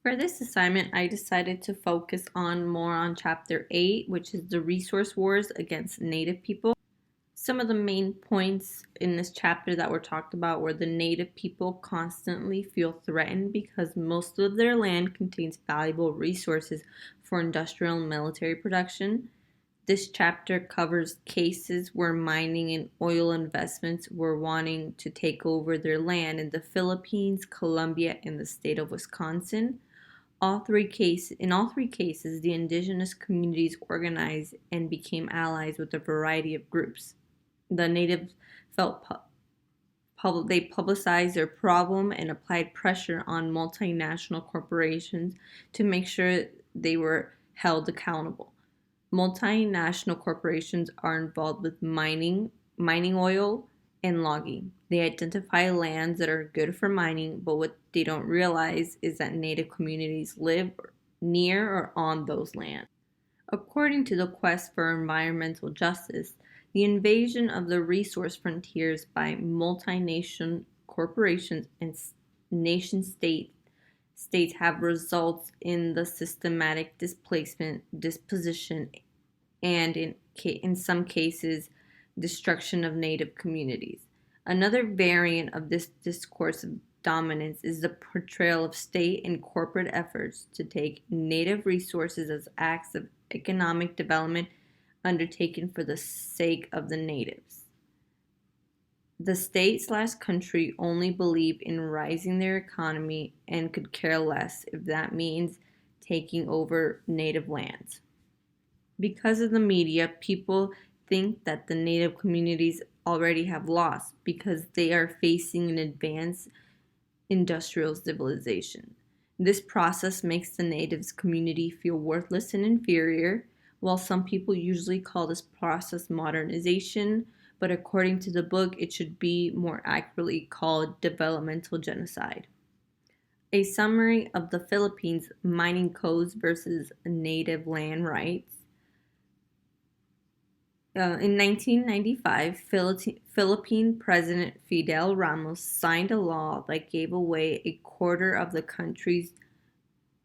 For this assignment, I decided to focus more on Chapter 8, which is the resource wars against Native people. Some of the main points in this chapter that were talked about were the Native people constantly feel threatened because most of their land contains valuable resources for industrial and military production. This chapter covers cases where mining and oil investments were wanting to take over their land in the Philippines, Colombia, and the state of Wisconsin. In all three cases, the indigenous communities organized and became allies with a variety of groups. The natives felt they publicized their problem and applied pressure on multinational corporations to make sure they were held accountable. Multinational corporations are involved with mining oil, and logging. They identify lands that are good for mining, but what they don't realize is that Native communities live near or on those lands. According to the quest for environmental justice, the invasion of the resource frontiers by multinational corporations and states have results in the systematic displacement, disposition, and in some cases, destruction of Native communities. Another variant of this discourse of dominance is the portrayal of state and corporate efforts to take Native resources as acts of economic development undertaken for the sake of the natives. The state/country only believe in rising their economy and could care less if that means taking over Native lands. Because of the media, people think that the Native communities already have lost because they are facing an advanced industrial civilization. This process makes the Natives community feel worthless and inferior, while some people usually call this process modernization, but according to the book, it should be more accurately called developmental genocide. A summary of the Philippines mining codes versus native land rights. In 1995, Philippine President Fidel Ramos signed a law that gave away a quarter of the country's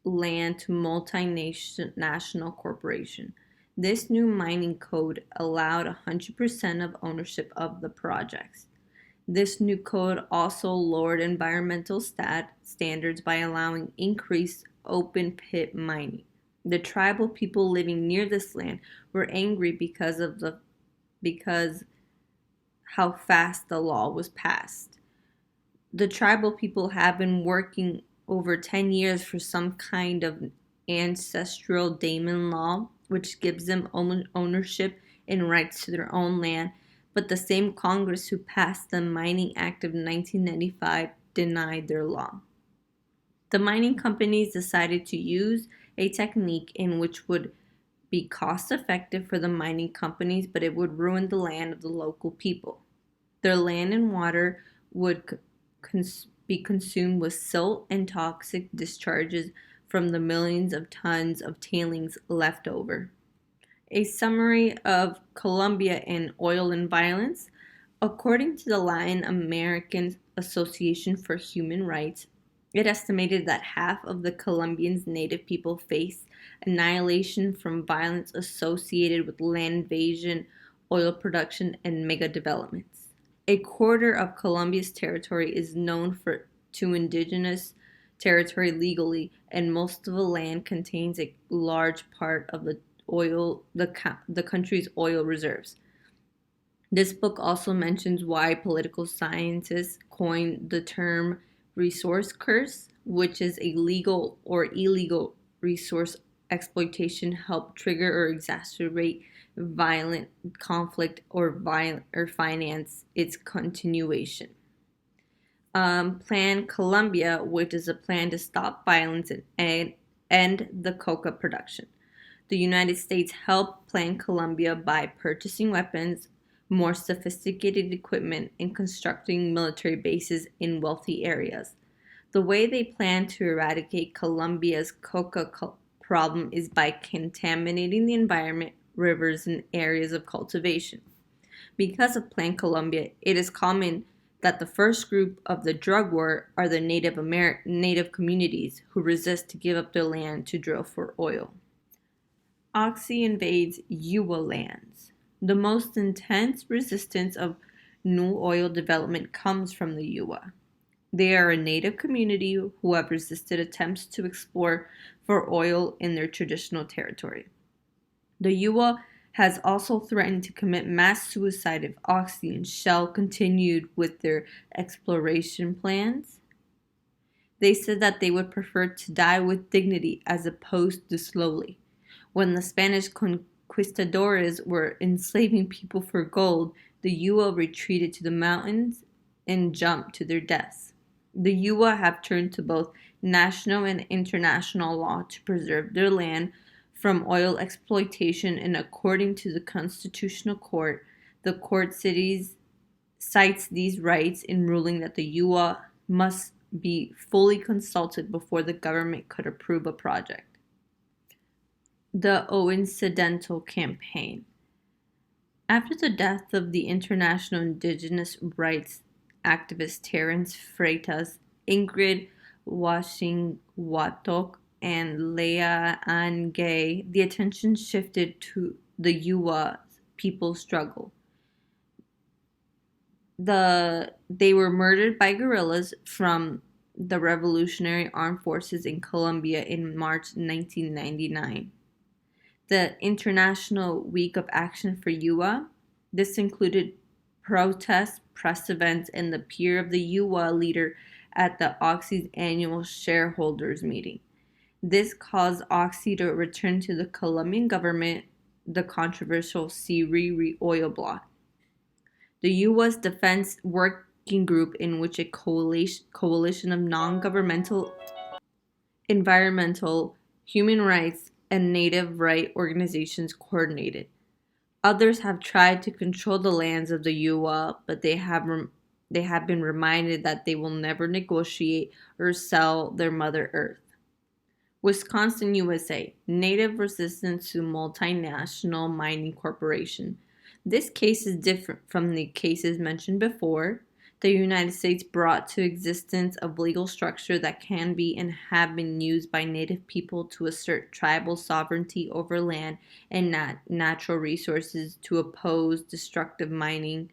land to multinational corporation. This new mining code allowed 100% of ownership of the projects. This new code also lowered environmental standards by allowing increased open pit mining. The tribal people living near this land were angry because how fast the law was passed. The tribal people have been working over 10 years for some kind of ancestral daemon law, which gives them ownership and rights to their own land, but the same Congress who passed the Mining Act of 1995 denied their law. The mining companies decided to use a technique in which would be cost effective for the mining companies, but it would ruin the land of the local people. Their land and water would be consumed with silt and toxic discharges from the millions of tons of tailings left over. A summary of Colombia and oil and violence. According to the Latin American Association for Human Rights, it estimated that half of the Colombians' native people face annihilation from violence associated with land invasion, oil production, and mega developments. A quarter of Colombia's territory is known to indigenous territory legally, and most of the land contains a large part of the country's oil reserves. This book also mentions why political scientists coined the term resource curse, which is a legal or illegal resource exploitation help trigger or exacerbate violent conflict or finance its continuation. Plan Colombia, which is a plan to stop violence and end the coca production. The United States helped Plan Colombia by purchasing weapons, more sophisticated equipment, and constructing military bases in wealthy areas. The way they plan to eradicate Colombia's coca problem is by contaminating the environment, rivers, and areas of cultivation. Because of Plan Colombia, it is common that the first group of the drug war are the Native communities who resist to give up their land to drill for oil. Oxy invades Yuwa lands. The most intense resistance of new oil development comes from the Yuwa. They are a native community who have resisted attempts to explore for oil in their traditional territory. The Yuwa has also threatened to commit mass suicide if Oxy and Shell continued with their exploration plans. They said that they would prefer to die with dignity as opposed to slowly. When the Spanish conquistadores were enslaving people for gold, the Yuwa retreated to the mountains and jumped to their deaths. The Yuwa have turned to both national and international law to preserve their land from oil exploitation, and according to the Constitutional Court, the court cites these rights in ruling that the Yuwa must be fully consulted before the government could approve a project. The Incidental Campaign. After the death of the international indigenous rights activist Terence Freitas, Ingrid Washingwatok, and Leah Ann Gay, the attention shifted to the Yuwa people's struggle. They were murdered by guerrillas from the Revolutionary Armed Forces in Colombia in March 1999. The International Week of Action for Yuwa. This included protests, press events, and the appearance of the Yuwa leader at the Oxy's annual shareholders meeting. This caused Oxy to return to the Colombian government the controversial Siriri oil block. The U.S. Defense Working Group, in which a coalition of non-governmental, environmental, human rights, and native right organizations coordinated. Others have tried to control the lands of the Yuwa, but they have been reminded that they will never negotiate or sell their Mother Earth. Wisconsin, USA. Native resistance to multinational mining corporation. This case is different from the cases mentioned before. The United States brought to existence a legal structure that can be and have been used by Native people to assert tribal sovereignty over land and natural resources to oppose destructive mining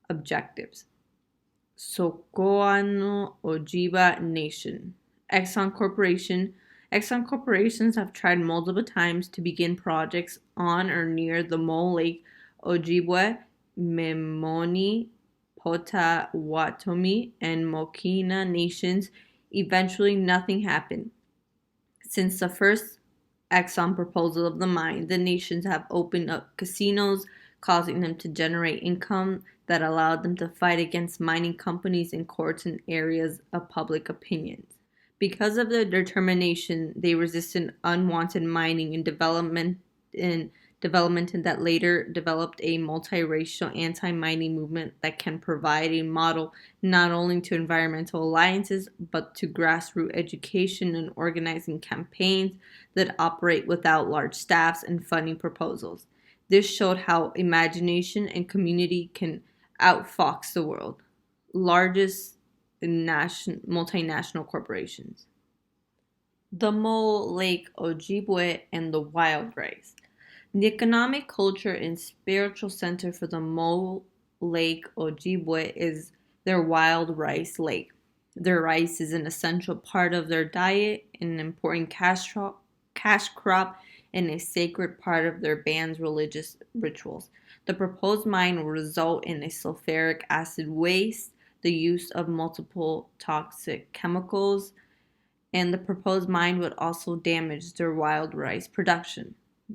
objectives. Sokoano Ojibwa Nation. Exxon Corporation. Exxon corporations have tried multiple times to begin projects on or near the Mole Lake Ojibwe, Memoni, Potawatomi, and Mokina nations. Eventually, nothing happened. Since the first Exxon proposal of the mine, the nations have opened up casinos, causing them to generate income that allowed them to fight against mining companies in courts and areas of public opinion. Because of their determination, they resisted unwanted mining and development that later developed a multiracial anti-mining movement that can provide a model not only to environmental alliances, but to grassroots education and organizing campaigns that operate without large staffs and funding proposals. This showed how imagination and community can outfox the world. Largest multinational corporations. The Mole Lake Ojibwe and the wild rice. The economic, culture, and spiritual center for the Mole Lake Ojibwe is their wild rice lake. Their rice is an essential part of their diet, an important cash crop, and a sacred part of their band's religious rituals. The proposed mine will result in a sulfuric acid waste, the use of multiple toxic chemicals, and the proposed mine would also damage their wild rice production.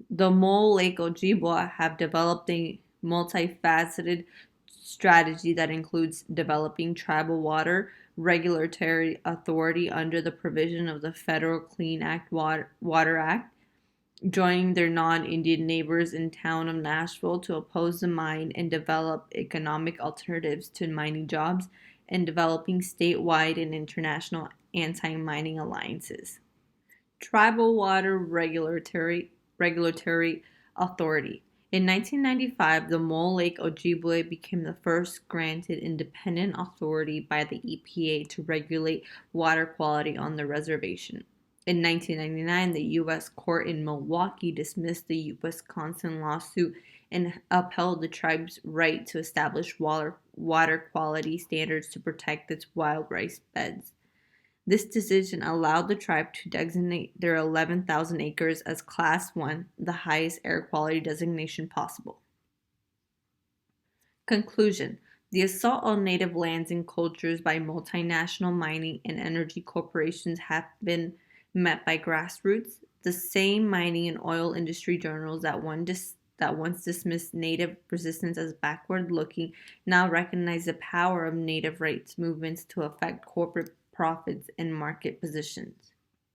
The Mole Lake Ojibwa have developed a multifaceted strategy that includes developing tribal water regulatory authority under the provision of the Federal Clean Water Act, joining their non-Indian neighbors in town of Nashville to oppose the mine and develop economic alternatives to mining jobs, and developing statewide and international anti-mining alliances. Tribal Water Regulatory Authority. In 1995, the Mole Lake Ojibwe became the first granted independent authority by the EPA to regulate water quality on the reservation. In 1999, the U.S. court in Milwaukee dismissed the Wisconsin lawsuit and upheld the tribe's right to establish water quality standards to protect its wild rice beds. This decision allowed the tribe to designate their 11,000 acres as Class 1, the highest air quality designation possible. Conclusion: the assault on native lands and cultures by multinational mining and energy corporations have been met by grassroots. The same mining and oil industry journals that once dismissed native resistance as backward looking now recognize the power of native rights movements to affect corporate profits and market positions.